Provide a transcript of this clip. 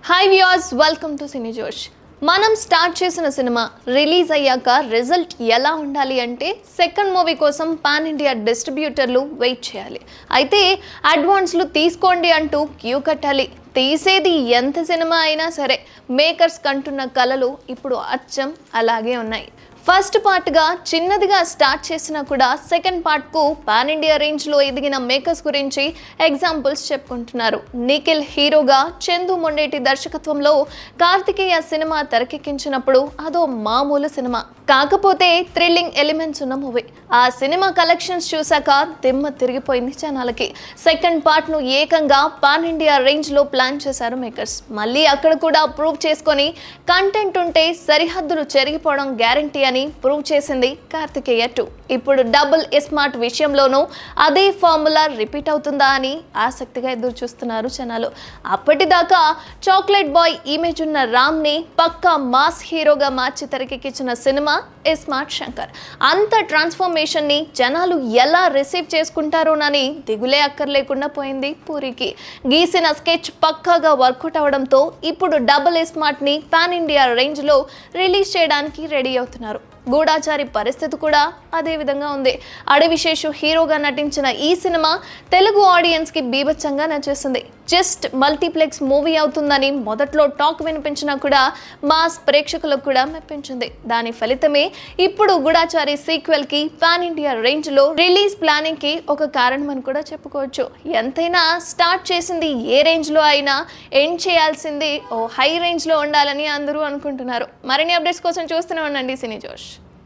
Hi viewers, welcome to సినీ జోష్. మనం start చేసిన సినిమా రిలీజ్ అయ్యాక రిజల్ట్ ఎలా ఉండాలి అంటే సెకండ్ మూవీ కోసం పాన్ ఇండియా డిస్ట్రిబ్యూటర్లు వెయిట్ చేయాలి. అయితే అడ్వాన్స్లు తీసుకోండి అంటూ క్యూ కట్టాలి. తీసేది ఎంత సినిమా అయినా సరే మేకర్స్ కంటున్న కలలు ఇప్పుడు అచ్చం అలాగే ఉన్నాయి. ఫస్ట్ పార్ట్గా చిన్నదిగా స్టార్ట్ చేసినా కూడా సెకండ్ పార్ట్కు పాన్ ఇండియా రేంజ్లో ఎదిగిన మేకర్స్ గురించి ఎగ్జాంపుల్స్ చెప్పుకుంటున్నారు. నిఖిల్ హీరోగా, చందు మొండేటి దర్శకత్వంలో కార్తికేయ సినిమా తెరకెక్కించినప్పుడు అదో మామూలు సినిమా కాకపోతే థ్రిల్లింగ్ ఎలిమెంట్స్ ఉన్న మూవీ. ఆ సినిమా కలెక్షన్స్ చూశాక దిమ్మ తిరిగిపోయింది జనాలకి. సెకండ్ పార్ట్ను ఏకంగా పాన్ ఇండియా రేంజ్లో ప్లాన్ చేశారు మేకర్స్. మళ్ళీ అక్కడ కూడా ప్రూవ్ చేసుకొని కంటెంట్ ఉంటే సరిహద్దులు చెరిగిపోవడం గ్యారంటీ అని ప్రూవ్ చేసింది కార్తికేయ 2. ఇప్పుడు డబుల్ స్మార్ట్ విషయంలోనూ అదే ఫార్ములా రిపీట్ అవుతుందా అని ఆసక్తిగా ఎదురు చూస్తున్నారు జనాలు. అప్పటిదాకా చాక్లెట్ బాయ్ ఇమేజ్ ఉన్న రామ్ని పక్కా మాస్ హీరోగా మార్చి తెరకెక్కించిన సినిమా స్మార్ట్ శంకర్. అంత ట్రాన్స్ఫర్మేషన్ని జనాలు ఎలా రిసీవ్ చేసుకుంటారోనని దిగులే అక్కర్లేకుండా పోయింది పూరికి. గీసిన స్కెచ్ పక్కాగా వర్కౌట్ అవడంతో ఇప్పుడు డబుల్ స్మార్ట్ని పాన్ ఇండియా రేంజ్లో రిలీజ్ చేయడానికి రెడీ అవుతున్నారు. గూఢాచారి పరిస్థితి కూడా అదే విధంగా ఉంది. అడవిశేషు హీరోగా నటించిన ఈ సినిమా తెలుగు ఆడియన్స్కి బీభత్సంగా నచ్చేసింది. జస్ట్ మల్టీప్లెక్స్ మూవీ అవుతుందని మొదట్లో టాక్ వినిపించినా కూడా మాస్ ప్రేక్షకులకు కూడా మెప్పించింది. దాని ఫలితమే ఇప్పుడు గూఢాచారి సీక్వెల్కి పాన్ ఇండియా రేంజ్లో రిలీజ్ ప్లానింగ్కి ఒక కారణం అని కూడా చెప్పుకోవచ్చు. ఎంతైనా స్టార్ట్ చేసింది ఏ రేంజ్లో అయినా ఎండ్ చేయాల్సింది ఓ హై రేంజ్లో ఉండాలని అందరూ అనుకుంటున్నారు. మరిన్ని అప్డేట్స్ కోసం చూస్తూనే ఉండండి సినీ జోష్.